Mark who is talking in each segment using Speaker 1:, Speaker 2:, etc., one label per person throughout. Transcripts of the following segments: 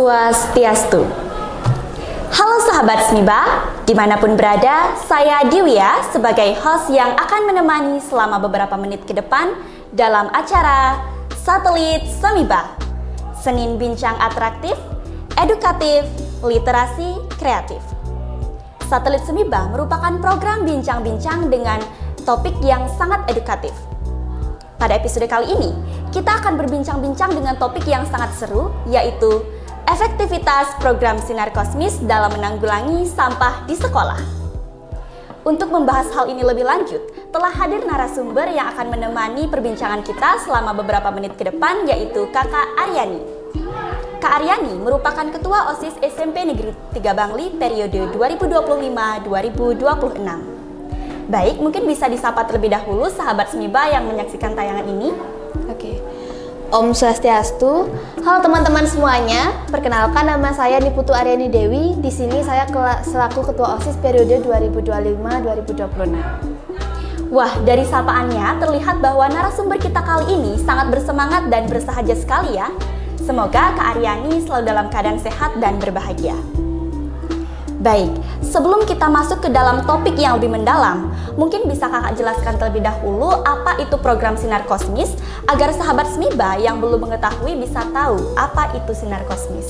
Speaker 1: Swastiastu. Halo sahabat Smiba, dimanapun berada, saya Diwia sebagai host yang akan menemani selama beberapa menit ke depan dalam acara Satelit Smiba. Senin bincang atraktif, edukatif, literasi, kreatif. Satelit Smiba merupakan program bincang-bincang dengan topik yang sangat edukatif. Pada episode kali ini, kita akan berbincang-bincang dengan topik yang sangat seru, yaitu efektivitas program Sinar Kosmis dalam menanggulangi sampah di sekolah. Untuk membahas hal ini lebih lanjut, telah hadir narasumber yang akan menemani perbincangan kita selama beberapa menit ke depan, yaitu Kakak Aryani. Kak Aryani merupakan Ketua OSIS SMP Negeri 3 Bangli periode 2025-2026. Baik, mungkin bisa disapa terlebih dahulu sahabat Smiba yang menyaksikan tayangan ini.
Speaker 2: Oke. Om Swastiastu. Halo teman-teman semuanya. Perkenalkan, nama saya Niputu Aryani Dewi. Di sini saya selaku Ketua OSIS periode 2025-2026.
Speaker 1: Wah, dari sapaannya terlihat bahwa narasumber kita kali ini sangat bersemangat dan bersahaja sekali ya. Semoga Kak Aryani selalu dalam keadaan sehat dan berbahagia. Baik, sebelum kita masuk ke dalam topik yang lebih mendalam, mungkin bisa kakak jelaskan terlebih dahulu apa itu program Sinar Kosmis agar sahabat Smiba yang belum mengetahui bisa tahu apa itu Sinar Kosmis.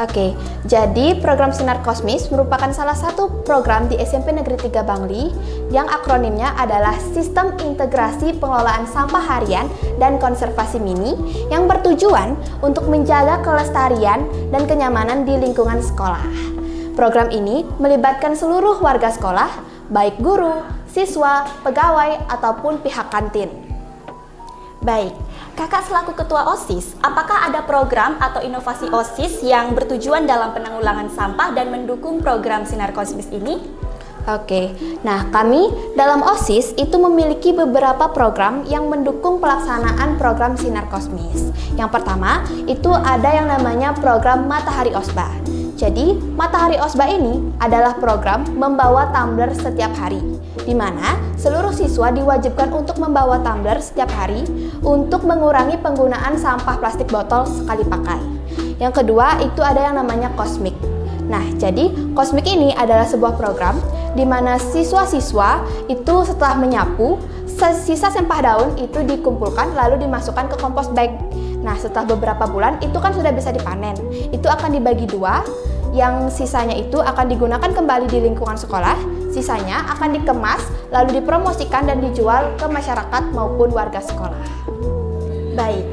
Speaker 2: Oke, jadi program Sinar Kosmis merupakan salah satu program di SMP Negeri 3 Bangli yang akronimnya adalah Sistem Integrasi Pengelolaan Sampah Harian dan Konservasi Mini yang bertujuan untuk menjaga kelestarian dan kenyamanan di lingkungan sekolah. Program ini melibatkan seluruh warga sekolah, baik guru, siswa, pegawai, ataupun pihak kantin.
Speaker 1: Baik, kakak selaku ketua OSIS, apakah ada program atau inovasi OSIS yang bertujuan dalam penanggulangan sampah dan mendukung program Sinar Kosmis ini?
Speaker 2: Oke, nah kami dalam OSIS itu memiliki beberapa program yang mendukung pelaksanaan program Sinar Kosmis. Yang pertama, itu ada yang namanya program Matahari Osba. Jadi, Matahari Osba ini adalah program membawa tumbler setiap hari, di mana seluruh siswa diwajibkan untuk membawa tumbler setiap hari untuk mengurangi penggunaan sampah plastik botol sekali pakai. Yang kedua, itu ada yang namanya Kosmik. Nah, jadi Kosmik ini adalah sebuah program di mana siswa-siswa itu setelah menyapu, sisa sampah daun itu dikumpulkan lalu dimasukkan ke kompos bag. Nah, setelah beberapa bulan itu kan sudah bisa dipanen. Itu akan dibagi dua, yang sisanya itu akan digunakan kembali di lingkungan sekolah, sisanya akan dikemas lalu dipromosikan dan dijual ke masyarakat maupun warga sekolah.
Speaker 1: Baik.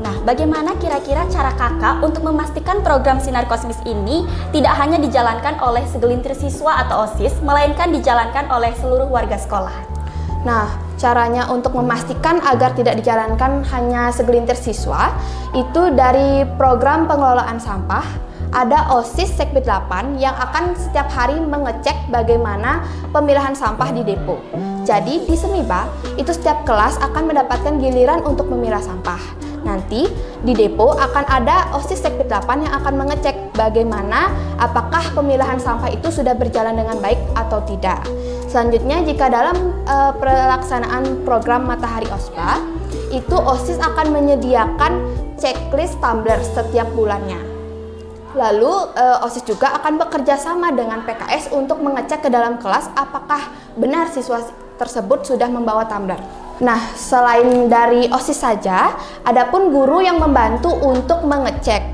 Speaker 1: Nah, bagaimana kira-kira cara kakak untuk memastikan program Sinar Kosmis ini tidak hanya dijalankan oleh segelintir siswa atau OSIS, melainkan dijalankan oleh seluruh warga sekolah?
Speaker 2: Nah, caranya untuk memastikan agar tidak dijalankan hanya segelintir siswa, itu dari program pengelolaan sampah, ada OSIS Sekbid 8 yang akan setiap hari mengecek bagaimana pemilahan sampah di depo. Jadi di Smiba, itu setiap kelas akan mendapatkan giliran untuk memilah sampah. Nanti di depo akan ada OSIS Sekbid 8 yang akan mengecek bagaimana apakah pemilahan sampah itu sudah berjalan dengan baik atau tidak. Selanjutnya, jika dalam pelaksanaan program Matahari Osba, itu OSIS akan menyediakan checklist tumbler setiap bulannya. Lalu OSIS juga akan bekerja sama dengan PKS untuk mengecek ke dalam kelas apakah benar siswa tersebut sudah membawa tumbler. Nah, selain dari OSIS saja, adapun guru yang membantu untuk mengecek.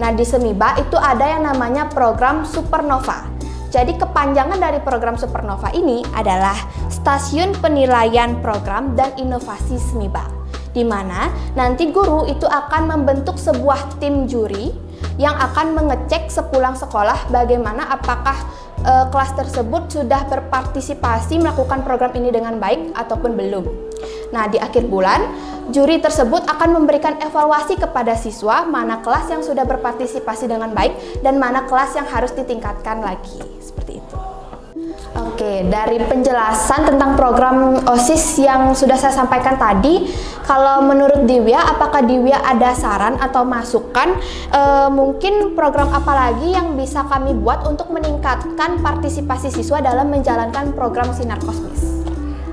Speaker 2: Nah, di Smiba itu ada yang namanya program Supernova. Jadi kepanjangan dari program Supernova ini adalah Stasiun Penilaian Program dan Inovasi Smiba, di mana nanti guru itu akan membentuk sebuah tim juri yang akan mengecek sepulang sekolah bagaimana apakah kelas tersebut sudah berpartisipasi melakukan program ini dengan baik ataupun belum. Nah, di akhir bulan, juri tersebut akan memberikan evaluasi kepada siswa mana kelas yang sudah berpartisipasi dengan baik dan mana kelas yang harus ditingkatkan lagi. Seperti itu. Oke, dari penjelasan tentang program OSIS yang sudah saya sampaikan tadi, kalau menurut Diwia, apakah Diwia ada saran atau masukan mungkin program apa lagi yang bisa kami buat untuk meningkatkan partisipasi siswa dalam menjalankan program Sinar Kosmis?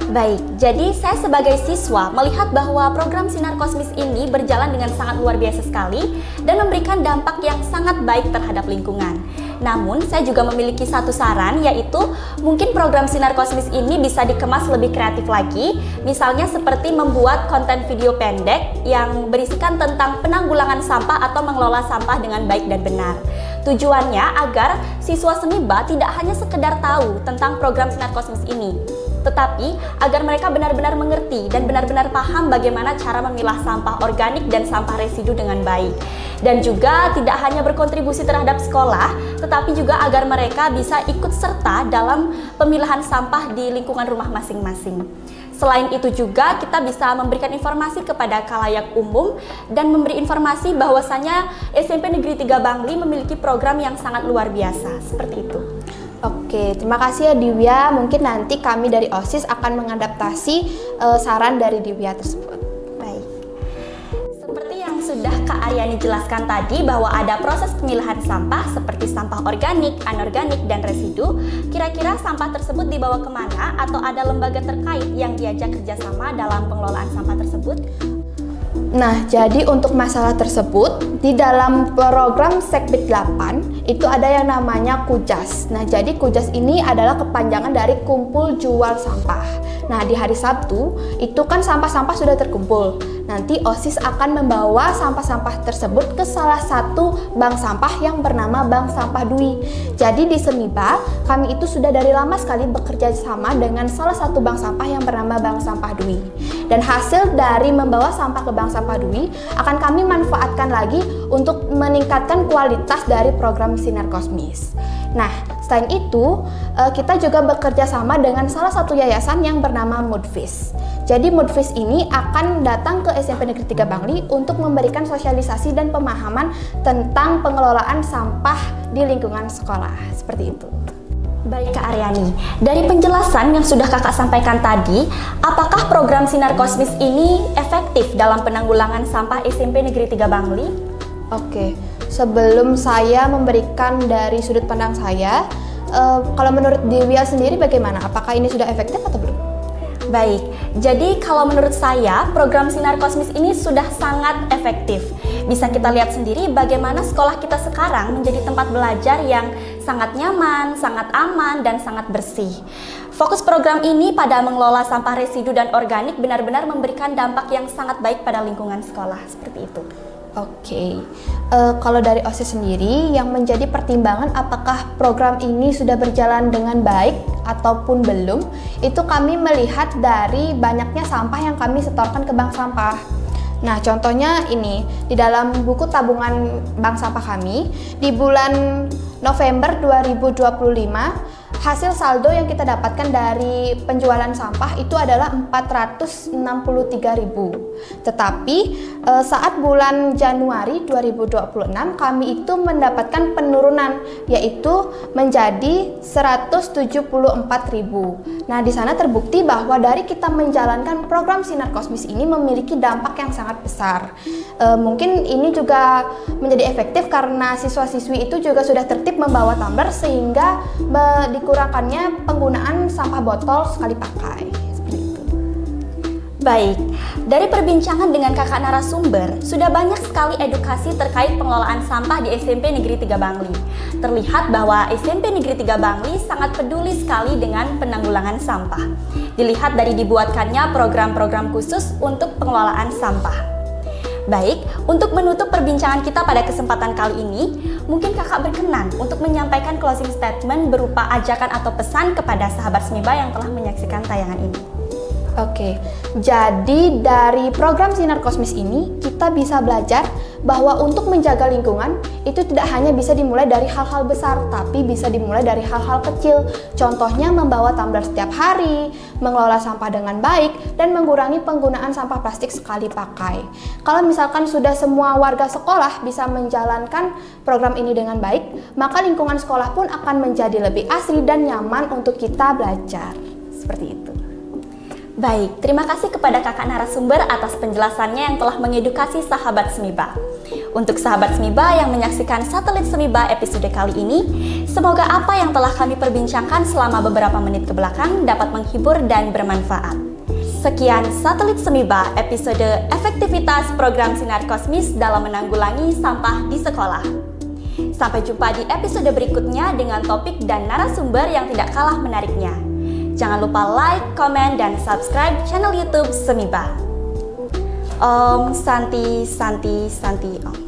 Speaker 1: Baik, jadi saya sebagai siswa melihat bahwa program Sinar Kosmis ini berjalan dengan sangat luar biasa sekali dan memberikan dampak yang sangat baik terhadap lingkungan. Namun, saya juga memiliki satu saran, yaitu mungkin program Sinar Kosmis ini bisa dikemas lebih kreatif lagi, misalnya seperti membuat konten video pendek yang berisikan tentang penanggulangan sampah atau mengelola sampah dengan baik dan benar. Tujuannya agar siswa Semiba tidak hanya sekedar tahu tentang program Sinar Kosmis ini, tetapi agar mereka benar-benar mengerti dan benar-benar paham bagaimana cara memilah sampah organik dan sampah residu dengan baik. Dan juga tidak hanya berkontribusi terhadap sekolah, tetapi juga agar mereka bisa ikut serta dalam pemilahan sampah di lingkungan rumah masing-masing. Selain itu juga kita bisa memberikan informasi kepada khalayak umum dan memberi informasi bahwasanya SMP Negeri 3 Bangli memiliki program yang sangat luar biasa, seperti itu.
Speaker 2: Oke, terima kasih ya Divya. Mungkin nanti kami dari OSIS akan mengadaptasi saran dari Divya tersebut.
Speaker 1: Baik. Seperti yang sudah Kak Aryani jelaskan tadi bahwa ada proses pemilahan sampah seperti sampah organik, anorganik, dan residu. Kira-kira sampah tersebut dibawa kemana atau ada lembaga terkait yang diajak kerjasama dalam pengelolaan sampah tersebut?
Speaker 2: Nah, jadi untuk masalah tersebut, di dalam program Sekbid 8 itu ada yang namanya KUJAS. Nah, jadi KUJAS ini adalah kepanjangan dari Kumpul Jual Sampah. Nah, di hari Sabtu itu kan sampah-sampah sudah terkumpul. Nanti OSIS akan membawa sampah-sampah tersebut ke salah satu bank sampah yang bernama Bank Sampah Dwi. Jadi di Semiba, kami itu sudah dari lama sekali bekerja sama dengan salah satu bank sampah yang bernama Bank Sampah Dwi. Dan hasil dari membawa sampah ke Bank Sampah Dwi akan kami manfaatkan lagi untuk meningkatkan kualitas dari program Sinar Kosmis. Nah, selain itu, kita juga bekerja sama dengan salah satu yayasan yang bernama Moodfish. Jadi Moodfish ini akan datang ke SMP Negeri 3 Bangli untuk memberikan sosialisasi dan pemahaman tentang pengelolaan sampah di lingkungan sekolah. Seperti itu.
Speaker 1: Baik Kak Aryani, dari penjelasan yang sudah Kakak sampaikan tadi, apakah program Sinar Kosmis ini efektif dalam penanggulangan sampah SMP Negeri 3 Bangli?
Speaker 2: Oke, sebelum saya memberikan dari sudut pandang saya, kalau menurut Divya sendiri bagaimana? Apakah ini sudah efektif atau belum?
Speaker 1: Baik, jadi kalau menurut saya program Sinar Kosmis ini sudah sangat efektif. Bisa kita lihat sendiri bagaimana sekolah kita sekarang menjadi tempat belajar yang sangat nyaman, sangat aman, dan sangat bersih. Fokus program ini pada mengelola sampah residu dan organik benar-benar memberikan dampak yang sangat baik pada lingkungan sekolah, seperti itu.
Speaker 2: Oke, kalau dari OSIS sendiri yang menjadi pertimbangan apakah program ini sudah berjalan dengan baik ataupun belum, itu kami melihat dari banyaknya sampah yang kami setorkan ke bank sampah. Nah, contohnya ini, di dalam buku tabungan bank sampah kami, di bulan November 2025, hasil saldo yang kita dapatkan dari penjualan sampah itu adalah 463.000. Tetapi saat bulan Januari 2026 kami itu mendapatkan penurunan, yaitu menjadi 174.000. Nah, di sana terbukti bahwa dari kita menjalankan program Sinar Kosmis ini memiliki dampak yang sangat besar. Mungkin ini juga menjadi efektif karena siswa-siswi itu juga sudah tertib membawa tumbler sehingga dikurangkannya penggunaan sampah botol sekali pakai. Seperti itu.
Speaker 1: Baik, dari perbincangan dengan kakak narasumber, sudah banyak sekali edukasi terkait pengelolaan sampah di SMP Negeri 3 Bangli. Terlihat bahwa SMP Negeri 3 Bangli sangat peduli sekali dengan penanggulangan sampah. Dilihat dari dibuatkannya program-program khusus untuk pengelolaan sampah. Baik, untuk menutup perbincangan kita pada kesempatan kali ini, mungkin kakak berkenan untuk menyampaikan closing statement berupa ajakan atau pesan kepada sahabat Semiba yang telah menyaksikan tayangan ini.
Speaker 2: Oke, jadi dari program Sinar Kosmis ini kita bisa belajar bahwa untuk menjaga lingkungan itu tidak hanya bisa dimulai dari hal-hal besar, tapi bisa dimulai dari hal-hal kecil. Contohnya membawa tumbler setiap hari, mengelola sampah dengan baik, dan mengurangi penggunaan sampah plastik sekali pakai. Kalau misalkan sudah semua warga sekolah bisa menjalankan program ini dengan baik, maka lingkungan sekolah pun akan menjadi lebih asri dan nyaman untuk kita belajar. Seperti itu.
Speaker 1: Baik, terima kasih kepada kakak narasumber atas penjelasannya yang telah mengedukasi sahabat Semiba. Untuk sahabat Semiba yang menyaksikan Satelit Semiba episode kali ini, semoga apa yang telah kami perbincangkan selama beberapa menit ke belakang dapat menghibur dan bermanfaat. Sekian Satelit Semiba episode efektivitas program Sinar Kosmis dalam menanggulangi sampah di sekolah. Sampai jumpa di episode berikutnya dengan topik dan narasumber yang tidak kalah menariknya. Jangan lupa like, komen, dan subscribe channel YouTube Semiba. Om Santi Santi Santi Om.